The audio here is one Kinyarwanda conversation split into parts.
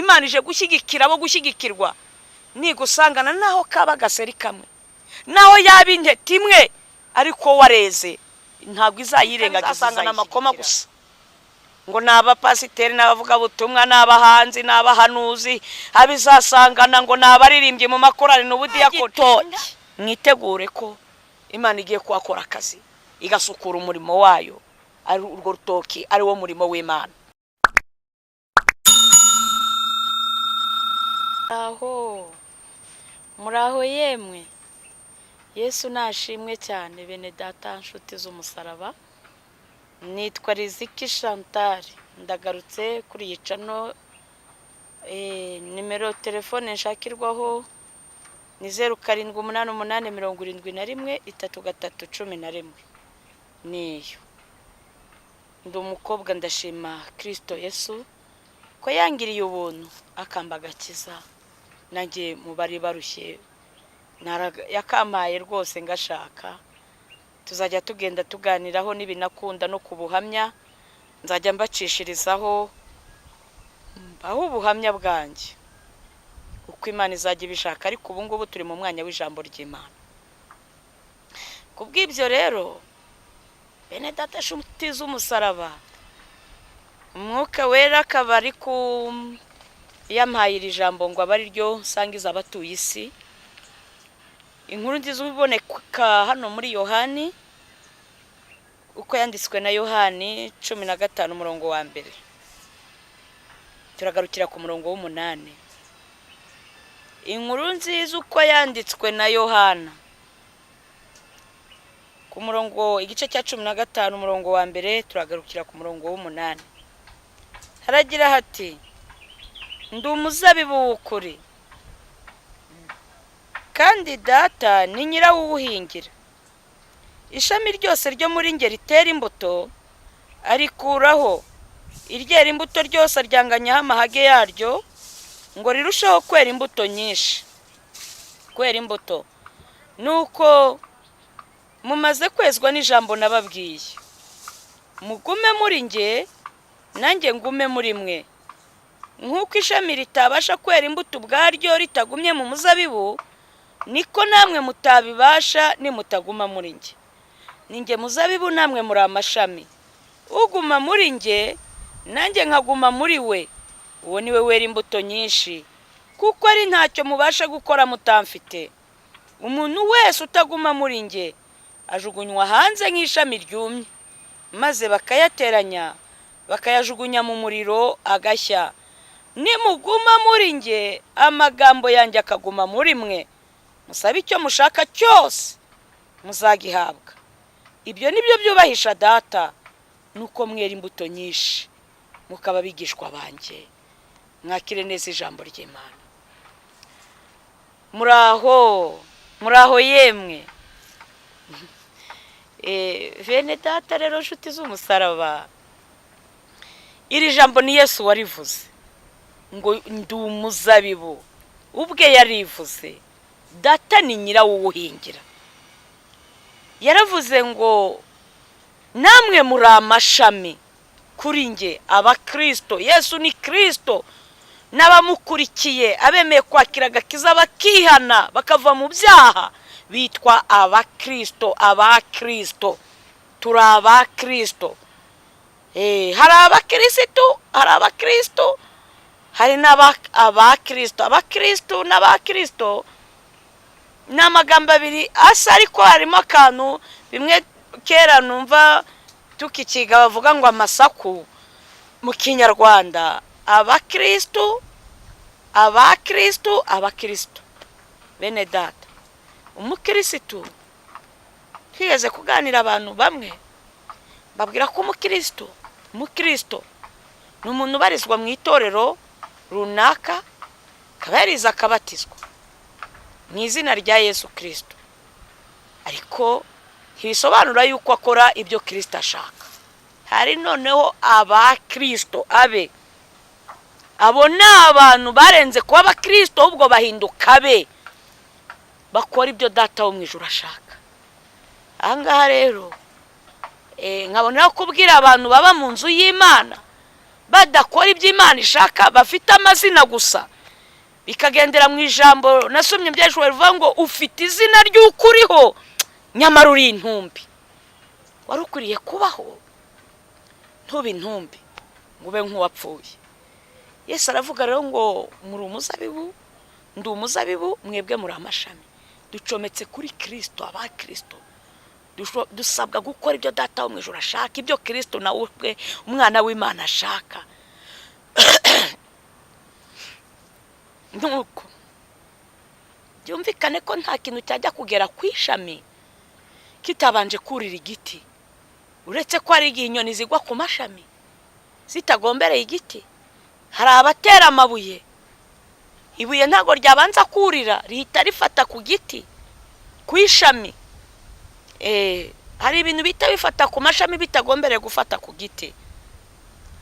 Imana ije gushyigikira abo gushyigikirwa, nigusangana naho kaba gaseri kamwe, naho yaba intete imwe, ariko wareze ntabwo izayirengagiza, asangana amakoma gusa ngo naba pasiteri n'abavuga butumwa n'abahanzi n'abahanuzi, abizasangana ngo nabaririmbye mu makorari n'ubudiyakoni. Mwitegure ko Imana igiye kwakora akazi igasukura umurimo wayo, ari urwo rutoki ari wo murimo w'Imana. Muraho yemwe, Yesu nashimwe cyane. Bene data nshuti z'umusaraba, nitwa Riziki Chantal, ndagarutse kuri yicano. Nimero telefone nshakirwaho ni 0788713311. niyo. Ndi umukobwa, ndashima Kristo Yesu ko yangiriye ubuntu akambagakiza, nanjye mu bari barushye yakamaye rwose ngashaka. Tuzajya tugenda tuganiraho n'ibinakunda no kubuhamya, nzajya mbacishirizaho aho ubuhamya bwanjye uko Imana izajya ibishaka. Ariko ubu ngubu turi mu mwanya w'ijambo ry'Imana. Kubw'ibyo rero, bene data nshuti z'umusaraba, Umwuka Wera akaba ari yampaye iri jambo ngo abe ari ryo nsangiza abatuye isi. Inkuru nziza iboneka hano muri Yohani, uko yanditswe na Yohani 15 umurongo wa mbere. Turagarukira ku murongo w'8. Inkuru nziza uko yanditswe na Yohana, ku murongo igice cya 15 umurongo wa mbere, turagarukira ku murongo w'8. Haragira hati: ndi umuzabibu w'ukuri, kandi data ni nyirawuwuhingira. Ishami ryose ryo muri nge ritera imbuto arikuraho, iryera imbuto ryose aryanganyaho amahage yaryo, ngo rirusheho kwera imbuto nyinshi. Kwera imbuto nuko mumaze kwezwa n'ijambo nababwiye. Mugume muri nge, nanjye ngume muri mwe. Nk'uko ishami ritabasha kwera imbuto ubwaryo ritagumye mu muzabibu, niko namwe mutabibasha nimutaguma muri nge. Ninjye muzabibu, namwe muri amashami. Uguma muri nge, nanjye nkaguma muri we, uwo niwe wera imbuto nyinshi, kuko ari ntacyo mubasha gukora mutamfite. Umuntu wese utaguma muri nge ajugunywa hanze nk'ishami ryumye, maze bakayateranya bakayajugunya mu muriro agashya. Nimuguma muri nge, amagambo yanjye akaguma muri mwe, musabe icyo mushaka cyose muzagihabwa. Ibyo nibyo byubahisha data, nuko mwera imbuto nyinshi, mukaba bigishwa banjye. Mwakire neza ijambo ry'Imana. Muraho yemwe. Bene data rero nshuti z'umusaraba, iri jambo ni Yesu warivuze ngo ndi umuzabibu. Ubwe yarivuze, data ni nyirawuwuhingira. Yaravuze ngo namwe muri amashami kuri nge, abakristo. Yesu ni Kristo, n'abamukurikiye abemeye kwakira agakiza bakihana bakava mu byaha bitwa abakristo. Abakristo, turi abakristo. Hari abakristo, hari abakristo, hari n'abakristo. Abakristo n'abakristo ni amagambo abiri asa, ariko harimo akantu bimwe kera numva tukikiga bavuga ngo amasaku mu Kinyarwanda. Abakristo, abakristo, abakristo. Bene data, umukristo, twigeze kuganira abantu bamwe babwira ko umukristo ni umuntu ubarizwa mu itorero runaka, akaba yarize akabatizwa mu izina rya Yesu Kristo, ariko ntibisobanura yuko akora ibyo Kristo ashaka. Hari noneho abakristo abe. Abo ni abantu barenze kuba abakristo, ahubwo bahinduka be, bakora ibyo data wo mu ijuru ashaka. Ahangaha rero nkabonera kubwira abantu baba mu nzu y'Imana badakora iby'Imana ishaka, bafite amazina gusa, bikagendera mu ijambo nasomye byashobora rivuga ngo ufite izina ry'ukuriho nyamara uri intumbi. Wari ukuriye kubaho ntube intumbi ngo ube nk'uwapfuye. Yesu aravuga rero ngo muri umuzabibu, ndi umuzabibu, mwebwe muri amashami. Ducometse kuri Kristo, aba Kristo. Dusabwa gukora ibyo Data wo mu ijuru ashaka, ibyo Kristo nawe ubwe umwana w'Imana ashaka. Nuko byumvikane ko nta kintu cyajya kugera ku ishami kitabanje kurira igiti, uretse ko ari inyoni zigwa ku mashami zitagombereye igiti. Hari abatera amabuye, ibuye ntago ryabanza kurira, rihita rifata ku giti, ku ishami. Hari ibintu bita bifata ku mashami bitagombereye gufata ku giti.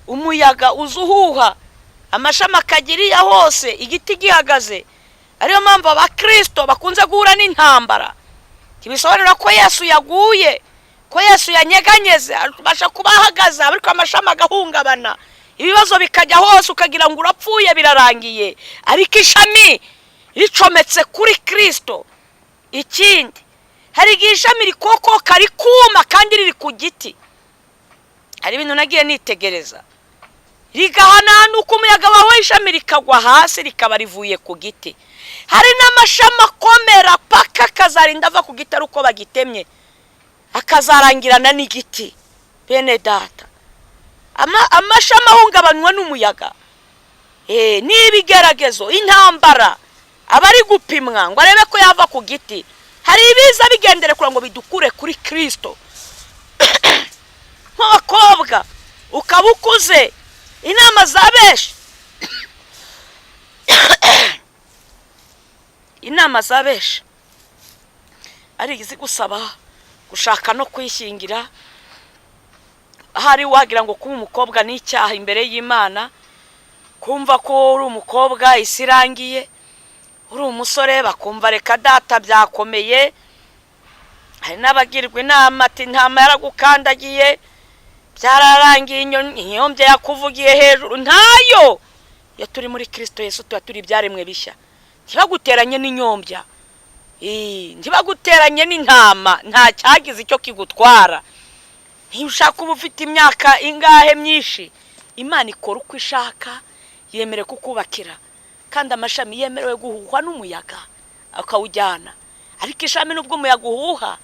Umuyaga uzuhuha, amashami akagiriya hose, igiti gihagaze. Ariyo mpamvu abakristo bakunze guhura n'intambara. Kibisobanura ko Yesu yaguye, ko Yesu yanyeganyeze, basha kubahagaze ariko amashami agahungabana, ibibazo bikajya hose, ukagira ngo urapfuye birarangiye, ariko ishami ricometse kuri Kristo. Ikindi, hari igishami rikokoka rikuma kandi riri ku giti. Hari ibintu nagiye nitegereza, rigahananuka umuyaga wawe, ishami rikagwa hasi rikaba rivuye ku giti. Hari n'amashami akomera paka kazarinda ava ku giti uko bagitemye, akazarangirana n'igiti. Bene Data, amashami ahungabanywa n'umuyaga, n'ibigeragezo, intambara, abari gupimwa ngo arebe ko yava ku giti. Hari ibiza bigendere kugira ngo bidukure kuri Kristo. Nk'abakobwa ukaba ukuze, inama za benshi inama za benshi ari izigusaba gushaka no kwishingira. Hari wagira ngo kuba umukobwa n'icyaha imbere y'Imana, kumva ko uri umukobwa isirangiye, uri umusore bakumva reka data byakomeye. Hari n'abagirwa inama ati ntama yaragukandagiye, byararangiye, inyombye yakuvugiye hejuru. Ntayo, iyo turi muri Kristo Yesu tuba turi ibyaremwe bishya. Ntibaguteranye n'inyombya, ntibaguteranye n'intama, nta cyagize icyo kigutwara. Ntiushaka uba ufite imyaka ingahe myinshi, Imana ikora uko ishaka, yemere kukubakira. Kandi amashami yemerewe guhuhwa n'umuyaga akawujyana, ariko ishami nubwo umuyaga uhuha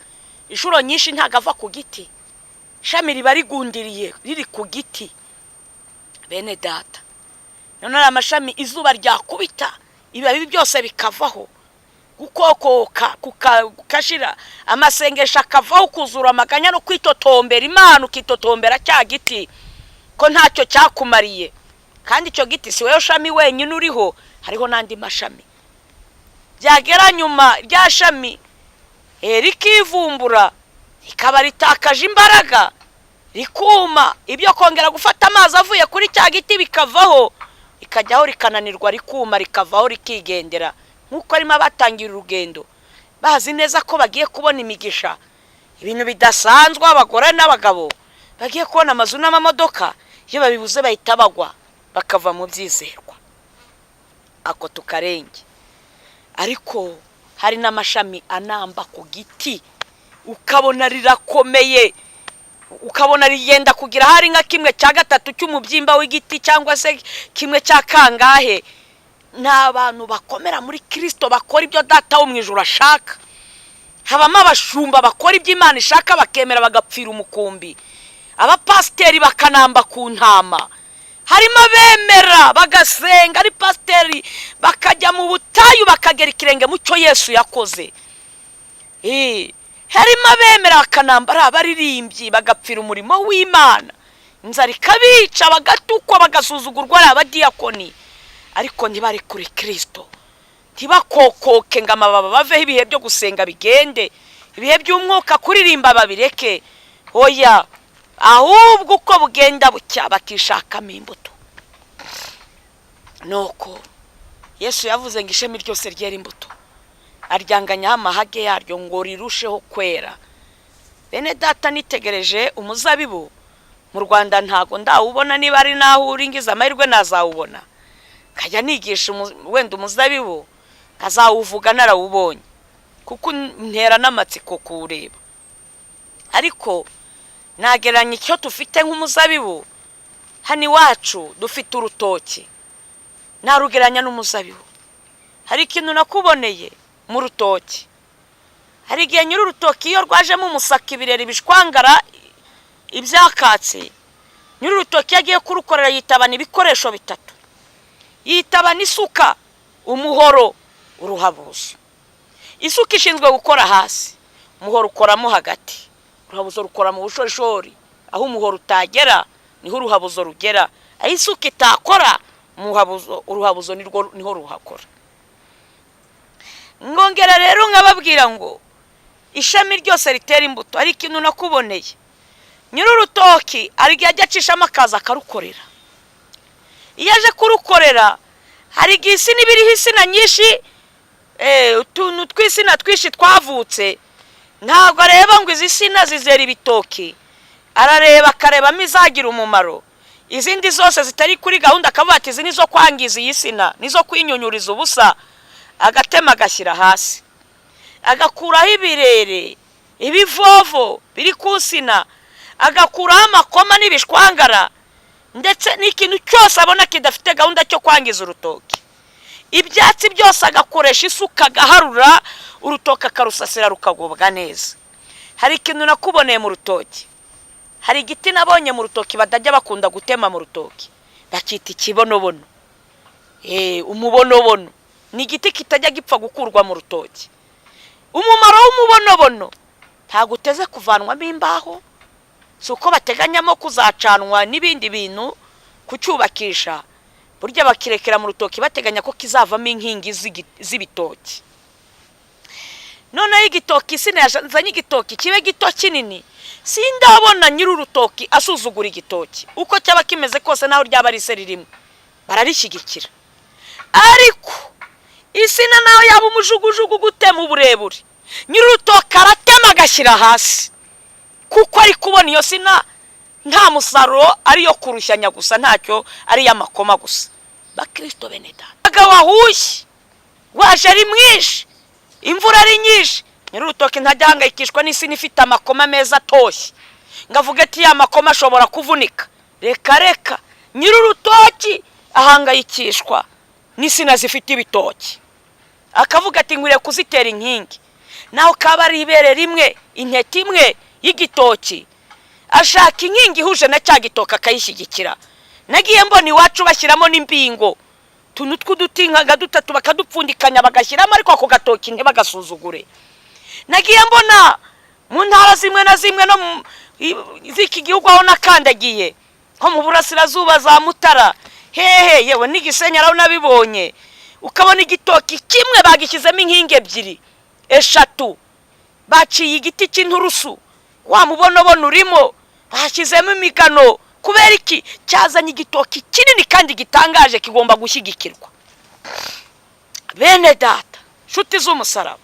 inshuro nyinshi ntago ava ku giti. Ishami riba rigundiriye, riri ku giti. Bene Data, none amashami izuba ryakubita, ibibabi byose bikavaho, gukokoka kukashira, amasengesho akavaho, kuzura amaganya no kwitotombera Imana, ukitotombera cya giti ko ntacyo cyakumariye. Kandi icyo giti si wewe shami wenyine uriho, hariho nandi mashami. Byagera nyuma rya shami rikivumbura, rikaba ritakaje imbaraga, rikuma, ibyo kongera gufata amazi avuye kuri cya giti bikavaho, ikajyaho rikananirwa, rikuma, rikavaho, rikigendera. Nkuko arimo batangira urugendo bazi neza ko bagiye kubona imigisha, ibintu bidasanzwe, abagore n'abagabo bagiye kubona amazu n'amamodoka, iyo babibuze bahita bagwa bakava mu byizerwa. Ako tukarenge. Ariko hari n'amashami anamba ku giti, ukabona rirakomeye, ukabona rigenda kugira hari nka kimwe cya gatatu cy'umubyimba w'igiti, cyangwa se kimwe cya kangahe. N'abantu bakomera muri Kristo, bakora ibyo Data wo mu ijuru ashaka. Habamo abashumba bakora ibyo Imana ishaka, bakemera bagapfira umukumbi. Abapasteri bakanamba ku ntama. Harimo bemera bagasenga ari pasteri, bakajya mu butayu bakagera ikirenge mu cyo Yesu yakoze. Harimo bemera bakanambara, abaririmbyi bagapfira umurimo w'Imana, inzara ikabica, bagatukwa, bagasuzugurwa ari abadiyakoni. Ariko ntibari kuri Kristo, ntibakokoke ngo amababa baveho, ibihe byo gusenga bigende, ibihe by'umwuka kuririmba babireke. Oya, ahubwo uko bugenda bucya bakishakamo imbuto. Nuko Yesu yavuze ngo ishami ryose ryera imbuto, aryanganyaho amahage yaryo ngo rirusheho kwera. Bene Data, nitegereje umuzabibu mu Rwanda ntago ndawubona, niba ari naho uringiza amahirwe nazawubona kajya nigisha wenda umuzabibu kazawuvuga narawubonye kuko ntera n'amatsiko kuwureba. Ariko nageranya icyo tufite nk'umuzabibu hano iwacu dufite urutoki, narugeranya n'umuzabibu. Hari ikintu nakuboneye mu rutoki, hari igihe nyiri urutoki iyo rwajemo umusaka ibirere bishwangara ibyakatse, nyiri urutoki yagiye kurukorera yitabana ibikoresho bitatu, yitabana isuka, umuhoro, uruhabuzo. Isuka ishinzwe gukora hasi, umuhoro ukoramo hagati, uruhabuzo rukora mu bushorishori, aho umuhoro utagera niho uruhabuzo rugera, aho isuka itakora uruhabuzo niho ruhakora. Ngongera rero nkababwira ngo ishami ryose ritera imbuto. Ari ikintu nakuboneye, nyiri urutoki ari igihe ajya acishamo akaza akarukorera. Iyo aje kurukorera hari igihe isina ibiriho isina nyinshi, utuntu tw'isina twishi twavutse, ntabwo areba ngo izi sina zizera ibitoki, arareba akarebamo izagira umumaro, izindi zose zitari kuri gahunda akavuga ati izi nizo kwangiza iyi sina, nizo kwinyunyuriza ubusa, agatema agashyira hasi, agakuraho ibirere, ibivovo biri ku sina, agakuraho amakoma n'ibishwangara, ndetse n'ikintu cyose abona kidafite gahunda cyo kwangiza urutoki. Ibyatsi byose agakoresha isuka agaharura, urutoki akarusasira rukagubwa neza. Hari ikintu nakuboneye mu rutoki, hari igiti nabonye mu rutoki badajya bakunda gutema mu rutoki, bakita ikibonobono. Umubonobono ni igiti kitajya gipfa gukurwa mu rutoki. Umumaro w'umubonobono ntago uteze kuvanwamo imbaho, suko bateganyamo kuzacanwa n'ibindi bintu kucyubakisha, burya bakirekera mu rutoki bateganya ko kizavamo inkingi z'ibitoki. None igitoki isina yazanye igitoki kibe gito kinini, sindabona nyiri urutoki asuzugura igitoki uko cyaba kimeze kose, naho ryaba ari se ririmo bararishyigikira. Ariko isina naho yaba umujugujugu gutema uburebure, nyiri urutoki aratema agashyira hasi, kuko ari kubona iyo sina nta musaruro ariyo kurushyanya gusa, ntacyo ari y'amakoma gusa. Bakristo beneda agawahushye waje ari mwinshi, imvura ari nyinshi, nyiri urutoki ntajyangayikishwa n'isina ifite amakoma meza atoshye ngavuga ati ya makoma ashobora kuvunika. Reka nyiri urutoki ahangayikishwa n'isina zifite ibitoki, akavuga ati ngwire kuzitera inkingi, naho kaba ari ibere rimwe, intete imwe y'igitoki, ashaka inkingi ihuje na cya gitoka akayishyigikira. Nagiye mbona iwacu bashyiramo n'imbingo, tuntu tw'udutinkaga dutatu bakadupfundikanya bagashyiramo, ariko ako gatoki ntibagasuzugure. Nagiye mbona mu ntara zimwe na zimwe no z'iki gihugu aho nakandagiye, nko mu burasirazuba za Mutara, hehe yewe n'Igisenyi araho nabibonye, ukabona igitoki kimwe bagishyizemo inkingi ebyiri eshatu, baciye igiti cy'inturusu, wa mubonobono urimo bashyizemo imigano. Kubera iki? Cyazanye igitoki kinini kandi gitangaje kigomba gushyigikirwa. Bene data, nshuti z'umusaraba,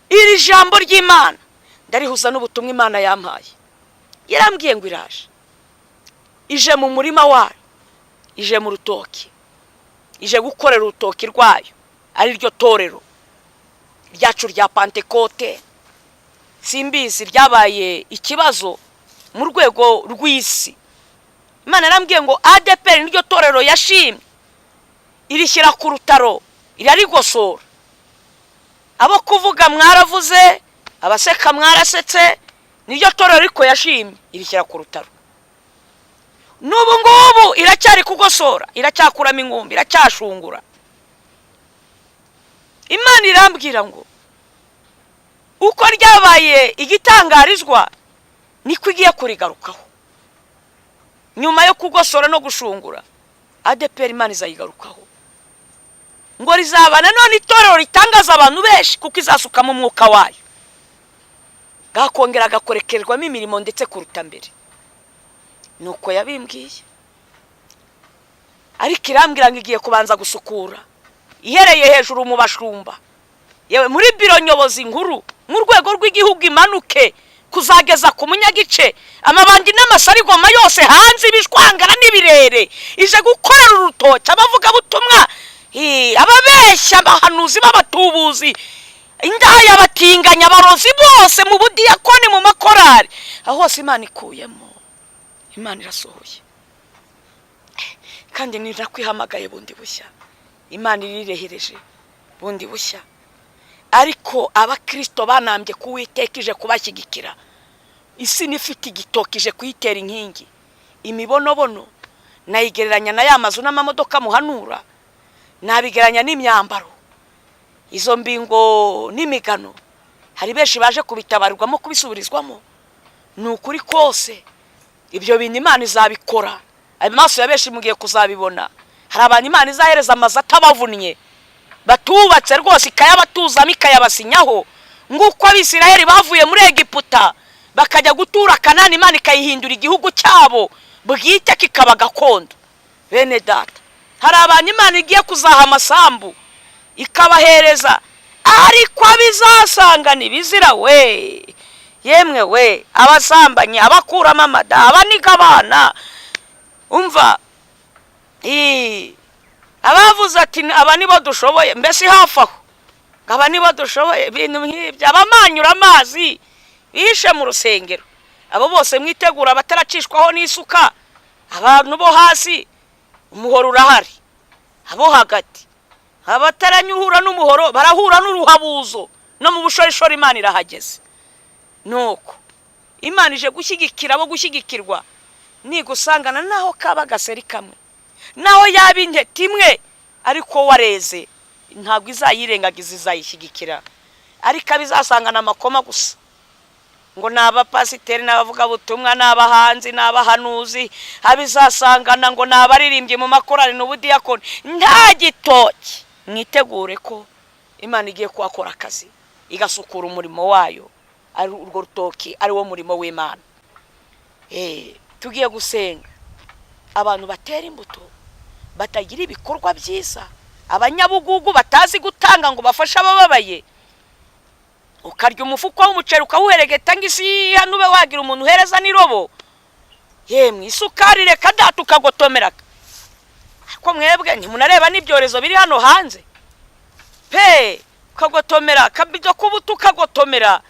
iri jambo ry'Imana ndarihuza n'ubutumwa Imana yampaye. Yarambwiye ngo iraje, ije mu murima wayo, ije mu rutoki, ije gukorera urutoki rwayo, ari ryo torero ryacu rya Pentekote. Simbizi ryabaye ikibazo mu rwego rw'isi. Imana yarambwiye ngo ADPR niryo torero yashimye, irishyira ku rutaro, irarigosora. Abo kuvuga mwaravuze, abaseka mwarasetse, niryo torero ariko yashimye, irishyira ku rutaro. N'ubu ngubu iracyari kugosora, iracyakuramo ingumbi, iracyashungura. Imana irambwira ngo uko ryabaye igitangarizwa niko igiye kurigarukaho. Nyuma yo kugosora no gushungura, ADPR Imana izayigarukaho ngo rizabana none itorero ritangaza abantu benshi, kuko izasukamo umwuka wayo, gakongera gakorekerwamo imirimo ndetse kuruta mbere. Nuko yabimbwiye, ariko irambwira ngo igiye kubanza gusukura ihereye hejuru mu bashumba, yewe muri biro nyobozi nkuru mu rwego rw'igihugu imanuke kuzageza ku munyagice, amabandi n'amasarigoma yose hanze ibishwangara n'ibirere, ije gukorera urutoki abavuga butumwa, ababeshya, abahanuzi b'abatubuzi, indaya, abatinganya, abarozi bose mu budiyakoni, mu makorari, aho hose Imana ikuyemo, Imana irasohoye. Kandi nirakw'ihamagaye bundi bushya, Imana irirehereje bundi bushya. Ariko abakristo banambye kuwitekije kubashyigikira, isi nifite igitokije kuyitera inkingi, imibonobono nayigereranya na ya mazu n'amamodoka muhanura, nabigeranya n'imyambaro, izo mbingo n'imigano. Hari benshi baje kubitabarirwamo, kubisubirizwamo. Ni ukuri kose ibyo bintu Imana izabikora, amaso ya benshi mugiye kuzabibona. Hari abantu Imana izahereza amazu atabavunnye, batubatse rwose, ikayabatuzamo, ikayabasinyaho, nguko Abisirayeli bavuye muri Egiputa bakajya gutura Kanani, Imana ikayihindura igihugu cyabo bwite, kikaba gakondo. Bene data, hari abantu Imana igiye kuzaha amasambu ikabahereza, ariko abizasanga nibizira we, yemwe we, abasambanye, abakuramo amada, abaniga abana, umva, abavuze ati aba nibo dushoboye, mbese hafi aho aba nibo dushoboye, ibintu nk'ibyo, abamanyura amazi bishe mu rusengero, abo bose mwitegura, abataracishwaho n'isuka, abantu bo hasi umuhoro urahari, abo hagati abataranyuhura n'umuhoro barahura n'uruhabuzo, no mu bushorishori Imana irahageze. Nuko Imana ije gushyigikira abo gushyigikirwa, nigusangana naho kaba gaseri kamwe, naho yaba intete imwe, ariko wareze ntabwo izayirengagiza, izayishyigikira. Ariko abizasangana amakoma gusa, ngo n'abapasiteri, n'abavuga butumwa, n'abahanzi, n'abahanuzi, abizasangana ngo n'abaririmbye mu makorari n'ubudiyakoni, nta gitoki. Mwitegure ko Imana igiye kuhakora akazi, igasukura umurimo wayo, ari urwo rutoki ari wo murimo w'Imana. Tugiye gusenga abantu batera imbuto, batagira ibikorwa byiza, abanyabugugu batazi gutanga ngo bafashe abababaye. Ukarya umufuko w'umuceri ukawuheregeta ng'isi hano, ube wagira umuntu uhereza n'irobo, yemwe isukari reka data ukagotomera. Ariko mwebwe ntimunareba n'ibyorezo biri hano hanze, pe ukagotomera, kabido kubuto ukagotomera.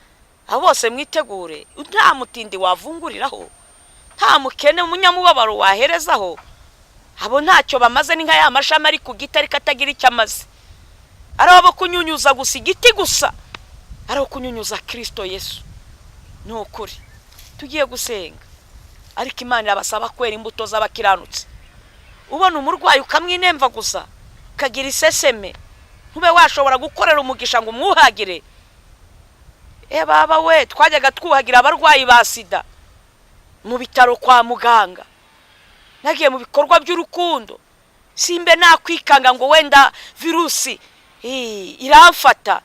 Abo bose mwitegure, nta mutindi wavunguriraho, nta mukene umunyamubabaro waherezaho. Abo ntacyo bamaze, ni nka ya mashami ari ku giti ariko atagira icyo amaze, ari abo kunyunyuza gusa igiti gusa, ari abo kunyunyuza Kristo Yesu. Ni ukuri tugiye gusenga, ariko Imana irabasaba kwera imbuto z'abakiranutsi. Ubona umurwayi ukamwinemva gusa, kagira iseseme, ntube washobora gukorera umugisha ngo umwuhagire. Baba we, twajyaga twuhagira abarwayi ba sida mu bitaro kwa muganga, nagiye mu bikorwa by'urukundo, simbe nakwikanga ngo wenda virusi iramfata.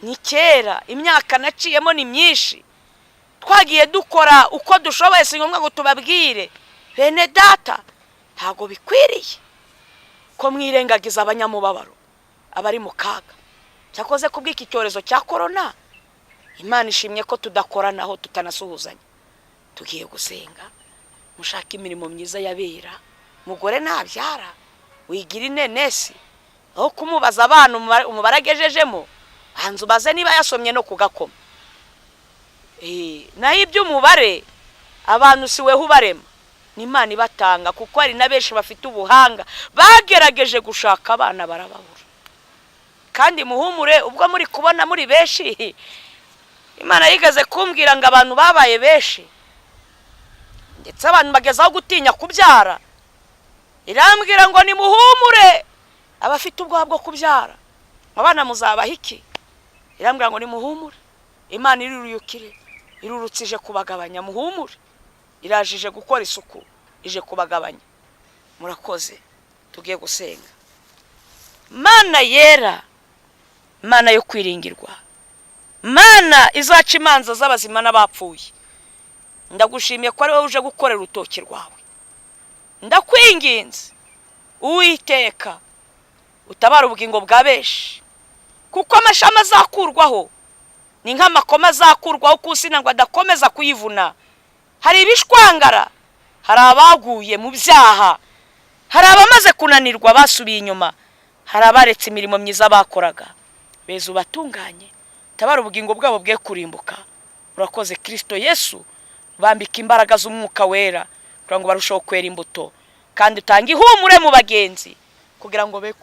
Ni kera, imyaka naciyemo ni myinshi, twagiye dukora uko dushoboye, si ngombwa ngo tubabwire. Bene data, ntago bikwiriye ko mwirengagiza abanyamubabaro, abari mu kaga. Cyakoze kubw'iki cyorezo cya corona, Imana ishimye ko tudakoranaho, tutanasuhuzanya. Tugiye gusenga, mushaka imirimo myiza yabera. Mugore nabyara, wigira inenesi, aho kumubaza abantu umubaragejejemo, hanze ubaze niba yasomye no kugakoma. Naho iby'umubare abantu siwe ubarema, ni Imana ibatanga, kuko hari na benshi bafite ubuhanga bagerageje gushaka abana barababura. Kandi muhumure, ubwo muri kubona muri benshi, Imana yigeze kumbwira ngo abantu babaye benshi, ndetse abantu bagezaho gutinya kubyara. Irambwira ngo ni muhumure abafite ubwoba bwo kubyara, abana muzabaha iki? Irambwira ngo ni muhumure, Imana iruruyukire, irurutsije kubagabanya. Muhumure, irajije gukora isuku, ije kubagabanya. Murakoze, tugiye gusenga. Mana yera, Mana yo kwiringirwa, Mana izaca imanza z'abazima n'abapfuye, ndagushimiye ko ari wowe uje gukorera urutoki rwawe. Ndakwinginze Uwiteka, utabara ubugingo bwa benshi, kuko amashami azakurwaho ni nk'amakoma azakurwaho kusina ngo adakomeza kuyivuna. Hari ibishwangara, hari abaguye mu byaha, hari abamaze kunanirwa basubiye inyuma, hari abaretse imirimo myiza bakoraga. Beza ubatunganye, tabara ubugingo bwabo bwe kurimbuka. Urakoze Kristo Yesu, bambika imbaraga z'umwuka wera kugira ngo barusheho kwera imbuto, kandi utange ihumure mu bagenzi kugira ngo be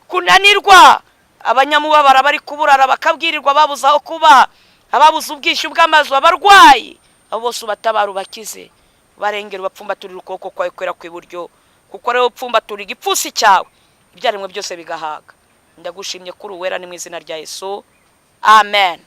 kunanirwa. Abanyamubabara bari kuburara bakabwirirwa babuze aho kuba, ababuze ubwishyu bw'amazu, abarwayi, abo bose ubatabara ubakize, barengera ubapfumbaturira ukuboko kwawe kwera kw'iburyo, kuko rero upfumbaturira igipfusi cyawe ibyaremwe byose bigahaga. Ndagushimye kuri uwera ni mu izina rya Yesu, amen.